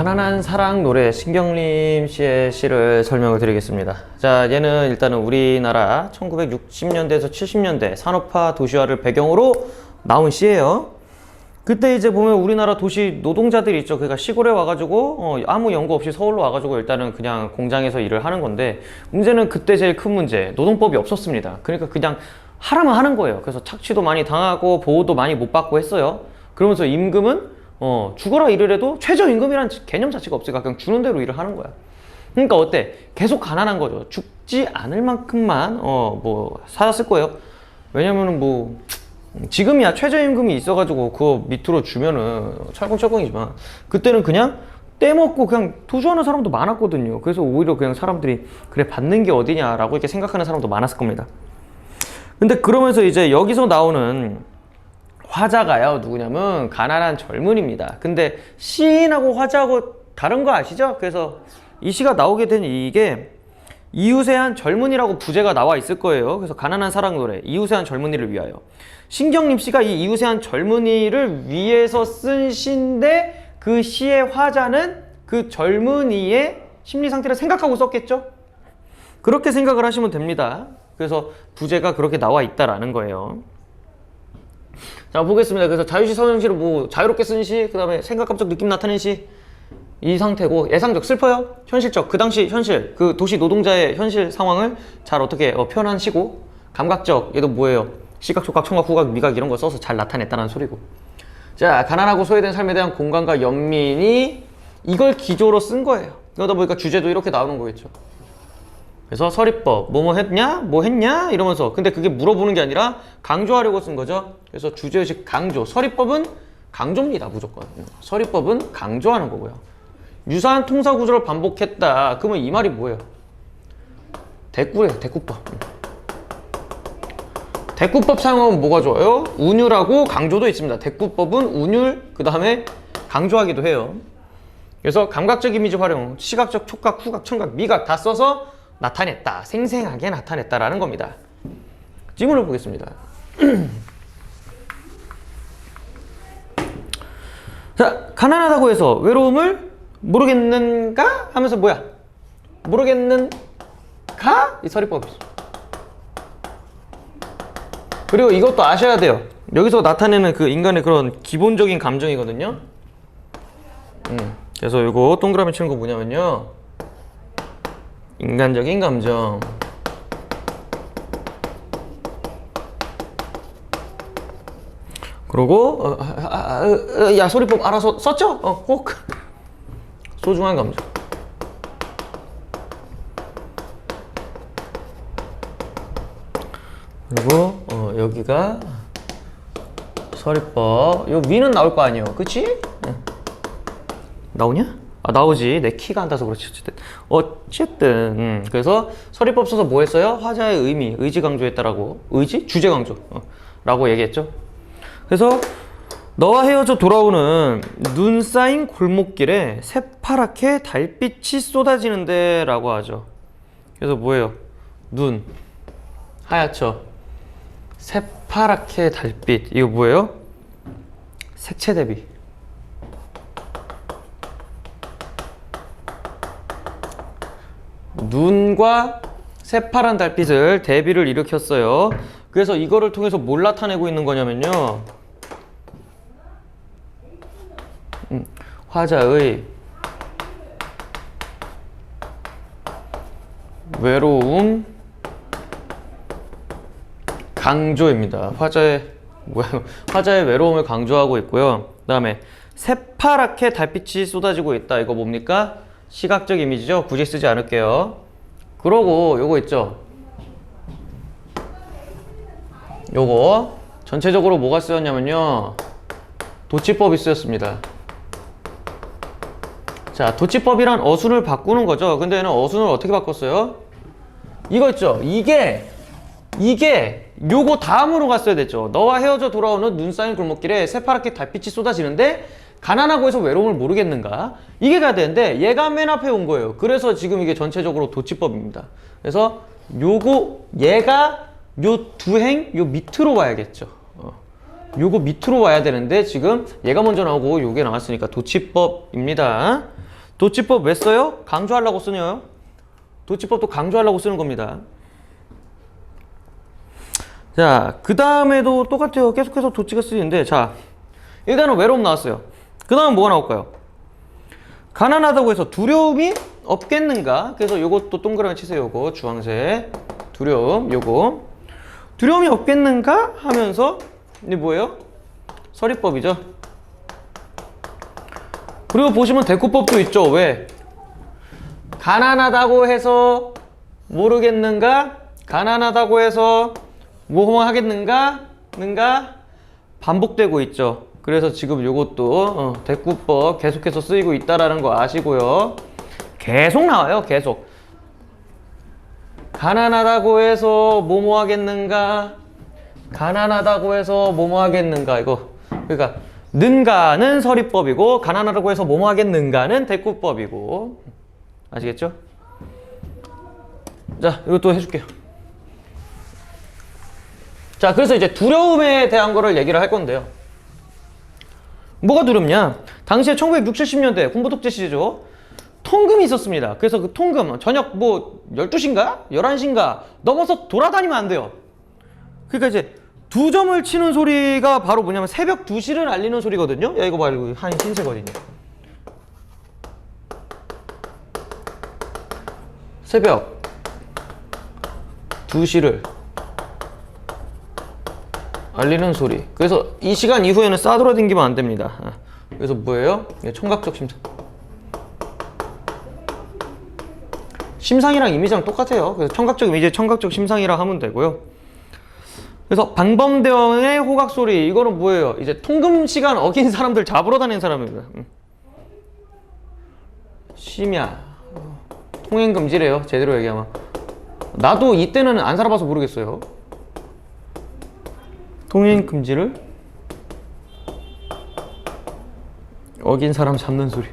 가난한 사랑 노래 신경림 씨의 시를 설명을 드리겠습니다. 자, 얘는 일단은 우리나라 1960년대에서 70년대 산업화 도시화를 배경으로 나온 시예요. 그때 이제 보면 우리나라 도시 노동자들이 있죠. 그러니까 시골에 와가지고 아무 연구 없이 서울로 와가지고 일단은 그냥 공장에서 일을 하는 건데, 문제는 그때 제일 큰 문제, 노동법이 없었습니다. 그러니까 그냥 하라면 하는 거예요. 그래서 착취도 많이 당하고 보호도 많이 못 받고 했어요. 그러면서 임금은 죽어라 이래도 최저임금이란 개념 자체가 없으니까 그냥 주는 대로 일을 하는 거야. 그러니까 어때? 계속 가난한 거죠. 죽지 않을 만큼만 뭐 살았을 거예요. 왜냐면은 뭐 지금이야 최저임금이 있어가지고 그거 밑으로 주면은 철컹철컹이지만, 그때는 그냥 떼먹고 그냥 도주하는 사람도 많았거든요. 그래서 오히려 그냥 사람들이 그래 받는 게 어디냐라고 이렇게 생각하는 사람도 많았을 겁니다. 근데 그러면서 이제 여기서 나오는 화자가요, 누구냐면 가난한 젊은입니다. 근데 시인하고 화자하고 다른 거 아시죠? 그래서 이 시가 나오게 된 이게 이웃의 한 젊은이라고 부제가 나와 있을 거예요. 그래서 가난한 사랑 노래, 이웃의 한 젊은이를 위하여. 신경림 씨가 이 이웃의 한 젊은이를 위해서 쓴 시인데, 그 시의 화자는 그 젊은이의 심리 상태를 생각하고 썼겠죠? 그렇게 생각을 하시면 됩니다. 그래서 부제가 그렇게 나와 있다라는 거예요. 자, 보겠습니다. 그래서 자유시 서정시를 뭐 자유롭게 쓴 시, 그 다음에 생각감적 느낌 나타낸 시, 이 상태고, 예상적 슬퍼요, 현실적, 그 당시 현실, 그 도시 노동자의 현실 상황을 잘 어떻게 표현한 시고, 감각적, 얘도 뭐예요? 시각, 촉각, 청각, 후각, 미각 이런 거 써서 잘 나타냈다는 소리고. 자, 가난하고 소외된 삶에 대한 공감과 연민이 이걸 기조로 쓴 거예요. 그러다 보니까 주제도 이렇게 나오는 거겠죠. 그래서 서리법, 뭐뭐 했냐? 뭐 했냐? 이러면서, 근데 그게 물어보는 게 아니라 강조하려고 쓴 거죠. 그래서 주제의식 강조, 서리법은 강조입니다, 무조건. 서리법은 강조하는 거고요. 유사한 통사 구조를 반복했다. 그러면 이 말이 뭐예요? 대꾸래요, 대꾸법. 대꾸법 사용하면 뭐가 좋아요? 운율하고 강조도 있습니다. 대꾸법은 운율, 그 다음에 강조하기도 해요. 그래서 감각적 이미지 활용, 시각적, 촉각, 후각, 청각, 미각 다 써서 나타냈다, 생생하게 나타냈다라는 겁니다. 지문을 보겠습니다. 자, 가난하다고 해서 외로움을 모르겠는가? 하면서 뭐야? 모르겠는가? 이 서리법이죠. 그리고 이것도 아셔야 돼요. 여기서 나타내는 그 인간의 그런 기본적인 감정이거든요. 그래서 이거 동그라미 치는 거 뭐냐면요, 인간적인 감정. 그리고 야, 소리법 알아서 썼죠? 꼭 소중한 감정. 그리고 여기가 서리법. 요 위는 나올 거 아니에요, 그치? 나오냐? 아, 나오지. 내 키가 안 닿아서 그렇지. 어쨌든 그래서 서리법 써서 뭐 했어요? 화자의 의미, 의지 강조했다라고. 의지? 주제 강조 라고 얘기했죠. 그래서 너와 헤어져 돌아오는 눈 쌓인 골목길에 새파랗게 달빛이 쏟아지는데 라고 하죠. 그래서 뭐예요? 눈 하얗죠. 새파랗게 달빛, 이거 뭐예요? 색채 대비. 눈과 새파란 달빛을 대비를 일으켰어요. 그래서 이거를 통해서 뭘 나타내고 있는 거냐면요, 화자의 외로움 강조입니다. 화자의 외로움을 강조하고 있고요. 그 다음에 새파랗게 달빛이 쏟아지고 있다. 이거 뭡니까? 시각적 이미지죠. 굳이 쓰지 않을게요. 그러고 요거 있죠. 요거 전체적으로 뭐가 쓰였냐면요, 도치법이 쓰였습니다. 자, 도치법이란 어순을 바꾸는 거죠. 근데 얘는 어순을 어떻게 바꿨어요? 이거 있죠. 이게 요거 다음으로 갔어야 됐죠. 너와 헤어져 돌아오는 눈 쌓인 골목길에 새파랗게 달빛이 쏟아지는데 가난하고 해서 외로움을 모르겠는가? 이게 가야 되는데 얘가 맨 앞에 온 거예요. 그래서 지금 이게 전체적으로 도치법입니다. 그래서 요거 얘가 요 두 행 요 밑으로 와야겠죠. 요거 밑으로 와야 되는데 지금 얘가 먼저 나오고 요게 나왔으니까 도치법입니다. 도치법 왜 써요? 강조하려고 쓰네요. 도치법도 강조하려고 쓰는 겁니다. 자, 그 다음에도 똑같아요. 계속해서 도치가 쓰이는데, 자, 일단은 외로움 나왔어요. 그 다음은 뭐가 나올까요? 가난하다고 해서 두려움이 없겠는가? 그래서 요것도 동그라미 치세요. 요거 주황색 두려움, 요거 두려움이 없겠는가? 하면서 이게 뭐예요? 서리법이죠. 그리고 보시면 대꾸법도 있죠. 왜? 가난하다고 해서 모르겠는가? 가난하다고 해서 뭐 하겠는가? 는가? 반복되고 있죠. 그래서 지금 요것도 대꾸법 계속해서 쓰이고 있다라는 거 아시고요. 계속 나와요. 계속. 가난하다고 해서 뭐뭐 하겠는가? 가난하다고 해서 뭐뭐 하겠는가? 이거. 그러니까 는가는 서리법이고 가난하다고 해서 뭐뭐 하겠는가는 대꾸법이고. 아시겠죠? 자, 이것도 해줄게요. 자, 그래서 이제 두려움에 대한 거를 얘기를 할 건데요. 뭐가 두렵냐? 당시에 1960, 70년대 군부독재 시대죠. 통금이 있었습니다. 그래서 그 통금, 저녁 뭐 12시인가? 11시인가? 넘어서 돌아다니면 안 돼요. 그러니까 이제 두 점을 치는 소리가 바로 뭐냐면 새벽 2시를 알리는 소리거든요. 야, 이거 봐, 이거 한 흰색 어디냐? 새벽 2시를 알리는 소리. 그래서 이 시간 이후에는 싸돌아다니면 안 됩니다. 그래서 뭐예요? 청각적 심상. 심상이랑 이미지랑 똑같아요. 그래서 청각적 이미지, 청각적 심상이라 하면 되고요. 그래서 방범대왕의 호각 소리. 이거는 뭐예요? 이제 통금 시간 어긴 사람들 잡으러 다니는 사람입니다. 심야. 통행 금지래요. 제대로 얘기하면. 나도 이때는 안 살아봐서 모르겠어요. 통행 금지를 어긴 사람 잡는 소리.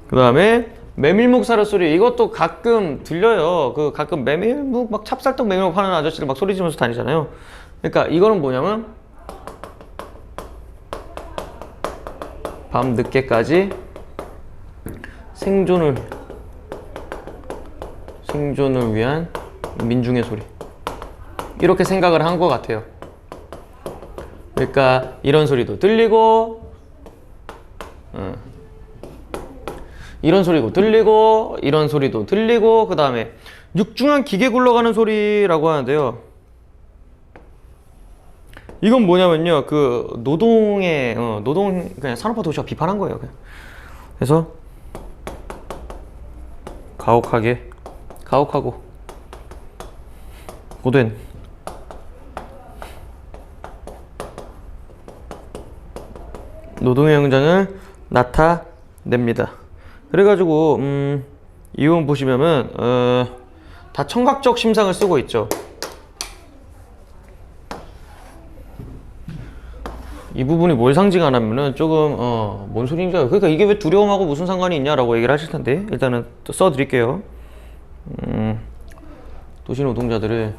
그 다음에 메밀묵 사료 소리. 이것도 가끔 들려요. 그 가끔 메밀묵 막 찹쌀떡 메밀묵 파는 아저씨들 막 소리 지르면서 다니잖아요. 그러니까 이거는 뭐냐면 밤 늦게까지 생존을 위한 민중의 소리. 이렇게 생각을 한 것 같아요. 그러니까 이런 소리도 들리고 이런 소리도 들리고 이런 소리도 들리고 그 다음에 육중한 기계 굴러가는 소리라고 하는데요. 이건 뭐냐면요. 그 노동의 노동 그냥 산업화 도시화 비판한 거예요. 그냥. 그래서 가혹하고 고된 노동의 현장을 나타냅니다. 그래가지고 이 부분 보시면은 다 청각적 심상을 쓰고 있죠. 이 부분이 뭘 상징하냐면은 조금 뭔 소리인지 그러니까 이게 왜 두려움하고 무슨 상관이 있냐라고 얘기를 하실 텐데 일단은 또 써드릴게요. 도시 노동자들이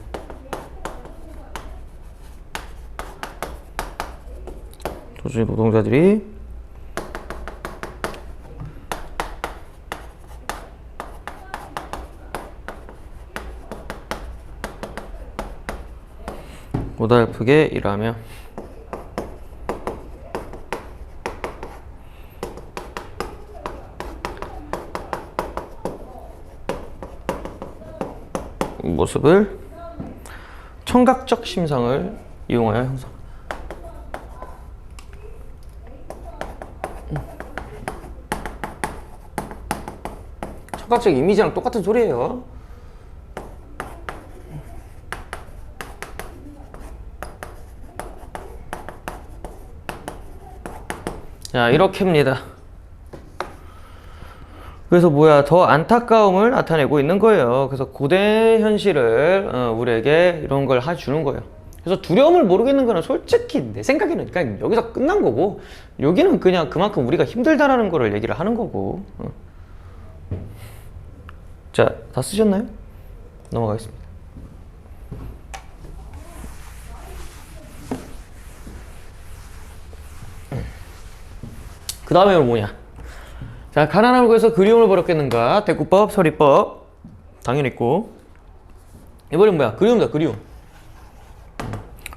고달프게 일하며 모습을 청각적 심상을 이용하여 형성. 청각적 이미지랑 똑같은 소리예요. 자, 이렇게입니다. 그래서 뭐야, 더 안타까움을 나타내고 있는 거예요. 그래서 고대 현실을 우리에게 이런 걸 해주는 거예요. 그래서 두려움을 모르겠는 거는 솔직히 내 생각에는 그냥 여기서 끝난 거고, 여기는 그냥 그만큼 우리가 힘들다라는 거를 얘기를 하는 거고. 자, 다 쓰셨나요? 넘어가겠습니다. 그 다음에 뭐냐? 자, 가난함을 구해서 그리움을 버렸겠는가? 대구법, 서리법 당연히 있고. 이번엔 뭐야? 그리움이다, 그리움.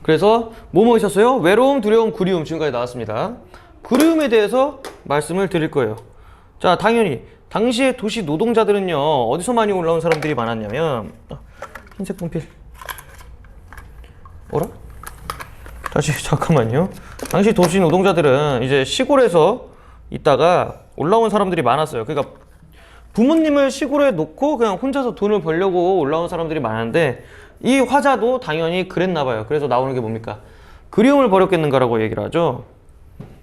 그래서 뭐뭐 있었어요? 외로움, 두려움, 그리움 지금까지 나왔습니다. 그리움에 대해서 말씀을 드릴 거예요. 자, 당연히 당시의 도시 노동자들은요, 어디서 많이 올라온 사람들이 많았냐면, 흰색 분필 어라? 다시 잠깐만요. 당시 도시 노동자들은 이제 시골에서 있다가 올라온 사람들이 많았어요. 그러니까 부모님을 시골에 놓고 그냥 혼자서 돈을 벌려고 올라온 사람들이 많은데, 이 화자도 당연히 그랬나 봐요. 그래서 나오는 게 뭡니까? 그리움을 버렸겠는가라고 얘기를 하죠.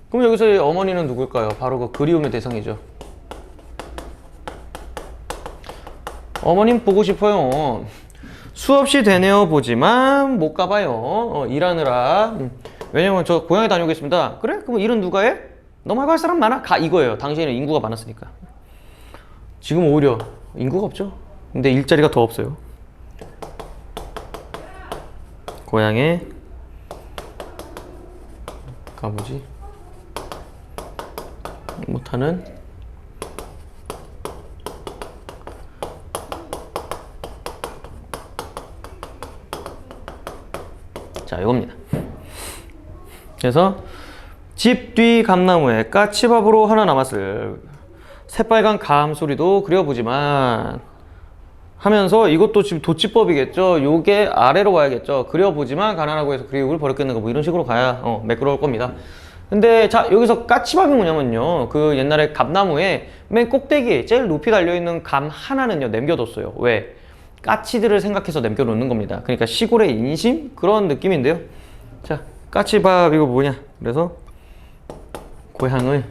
그럼 여기서 어머니는 누굴까요? 바로 그 그리움의 대상이죠. 어머님 보고 싶어요. 수없이 되뇌어 보지만 못 가봐요. 일하느라. 왜냐면 저 고향에 다녀오겠습니다. 그래? 그럼 일은 누가 해? 너 말고 할 사람 많아? 가, 이거예요. 당시에는 인구가 많았으니까. 지금 오히려 인구가 없죠. 근데 일자리가 더 없어요. 고향에 가보지 못하는 자, 이겁니다. 그래서 집 뒤 감나무에 까치밥으로 하나 남았을 새빨간 감 소리도 그려보지만 하면서, 이것도 지금 도치법이겠죠. 요게 아래로 와야겠죠. 그려보지만 가난하고 해서 그리움을 버렸겠는가, 뭐 이런 식으로 가야 매끄러울 겁니다. 근데 자, 여기서 까치밥이 뭐냐면요, 그 옛날에 감나무에 맨 꼭대기에 제일 높이 달려있는 감 하나는요 남겨뒀어요. 왜? 까치들을 생각해서 남겨놓는 겁니다. 그러니까 시골의 인심? 그런 느낌인데요. 자, 까치밥 이거 뭐냐? 그래서 고향을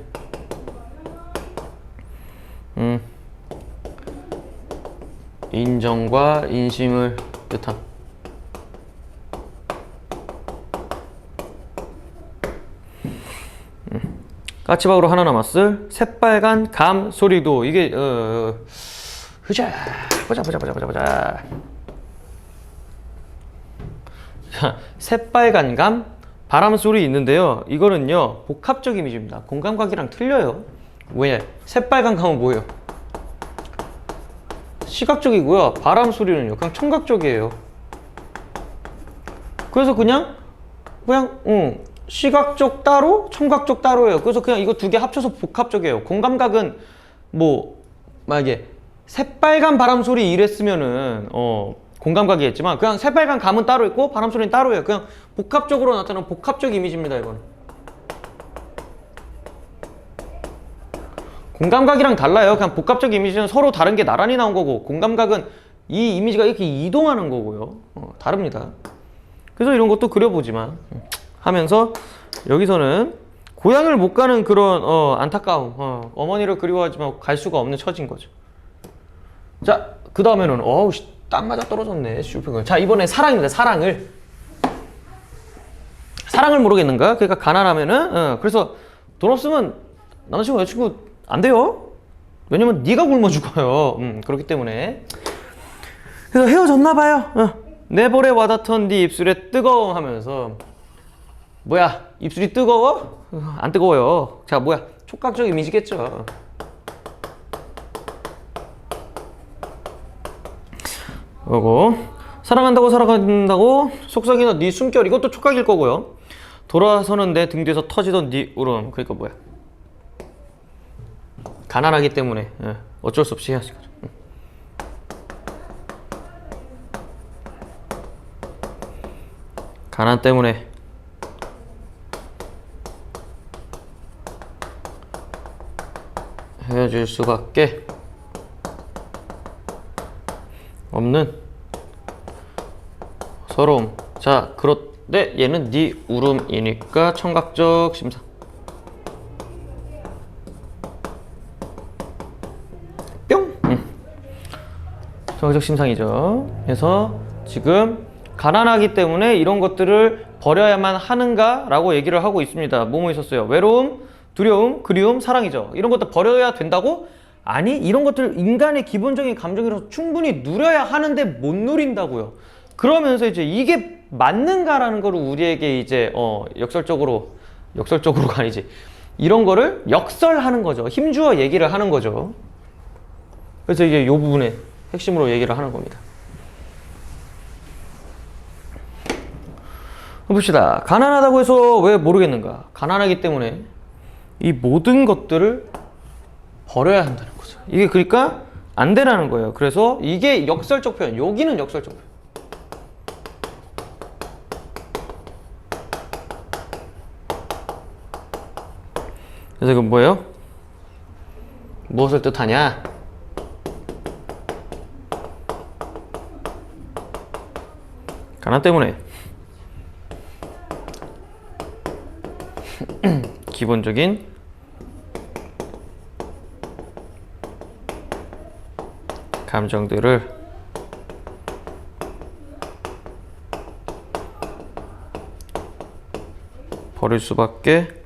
인정과 인심을 뜻한 까치밥으로 하나 남았을 새빨간 감 소리도, 이게 보자. 자, 새빨간 감 바람 소리 있는데요. 이거는요 복합적 이미지입니다. 공감각이랑 틀려요. 왜? 새빨간 감은 뭐예요? 시각적이고요. 바람 소리는요 그냥 청각적이에요. 그래서 그냥 시각적 따로, 청각적 따로예요. 그래서 그냥 이거 두 개 합쳐서 복합적이에요. 공감각은 뭐 만약에 새빨간 바람 소리 이랬으면은 공감각이겠지만, 그냥 새빨간 감은 따로 있고 바람 소리는 따로예요. 그냥 복합적으로 나타나는 복합적 이미지입니다. 이거는 공감각이랑 달라요. 그냥 복합적 이미지는 서로 다른 게 나란히 나온 거고, 공감각은 이 이미지가 이렇게 이동하는 거고요. 다릅니다. 그래서 이런 것도 그려보지만 하면서, 여기서는 고향을 못 가는 그런 안타까움, 어머니를 그리워하지만 갈 수가 없는 처진 거죠. 자, 그 다음에는 딱 맞아 떨어졌네. 자, 이번에 사랑입니다. 사랑을 모르겠는가? 그러니까 가난하면은 그래서 돈 없으면 남자친구 여자친구 안 돼요. 왜냐면 네가 굶어 죽어요. 그렇기 때문에. 그래서 헤어졌나 봐요. 내 볼에 와닿던 네 입술에 뜨거움 하면서, 뭐야, 입술이 뜨거워? 안 뜨거워요. 자, 뭐야, 촉각적 이미지겠죠. 그리고 사랑한다고 속삭이는 네 숨결, 이것도 촉각일 거고요. 돌아서는 내 등 뒤에서 터지던 네 울음, 그러니까 뭐야, 가난하기 때문에 어쩔 수 없이 해야지. 가난 때문에 헤어질 수밖에 없는 서러움. 자, 그런데 얘는 네 울음이니까 청각적 심상. 뿅! 청각적 심상이죠. 그래서 지금 가난하기 때문에 이런 것들을 버려야만 하는가? 라고 얘기를 하고 있습니다. 뭐뭐 있었어요? 외로움, 두려움, 그리움, 사랑이죠. 이런 것들 버려야 된다고? 아니, 이런 것들 인간의 기본적인 감정이라서 충분히 누려야 하는데 못 누린다고요. 그러면서 이제 이게 맞는가라는 걸 우리에게 이제 역설적으로가 아니지, 이런 거를 역설하는 거죠. 힘주어 얘기를 하는 거죠. 그래서 이게 이 부분에 핵심으로 얘기를 하는 겁니다. 봅시다. 가난하다고 해서 왜 모르겠는가? 가난하기 때문에 이 모든 것들을 버려야 한다는 거죠. 이게 그러니까 안 되라는 거예요. 그래서 이게 역설적 표현. 여기는 역설적 표현. 그래서 이건 뭐예요? 무엇을 뜻하냐? 가난 때문에 기본적인 감정들을 버릴 수밖에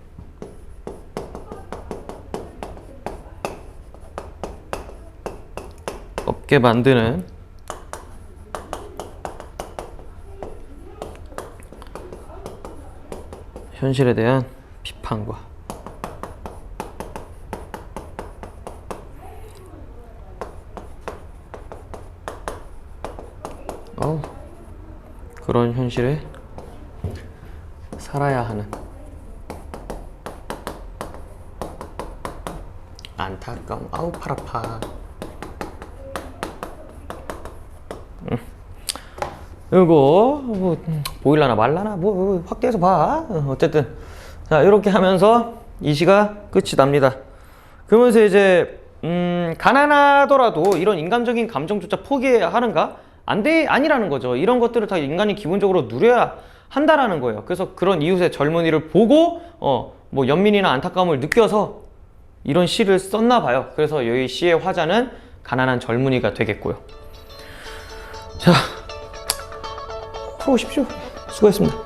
없게 만드는 현실에 대한 비판과 그런 현실에 살아야 하는 안타까움. 아우 팔 아파. 이거 뭐 보일라나 말라나 뭐 확대해서 봐. 어쨌든 자 이렇게 하면서 이 시가 끝이 납니다. 그러면서 이제 가난하더라도 이런 인간적인 감정조차 포기하는가? 아니라는 거죠. 이런 것들을 다 인간이 기본적으로 누려야 한다라는 거예요. 그래서 그런 이웃의 젊은이를 보고 뭐 연민이나 안타까움을 느껴서 이런 시를 썼나 봐요. 그래서 여기 시의 화자는 가난한 젊은이가 되겠고요. 자, 풀어오십시오. 수고했습니다.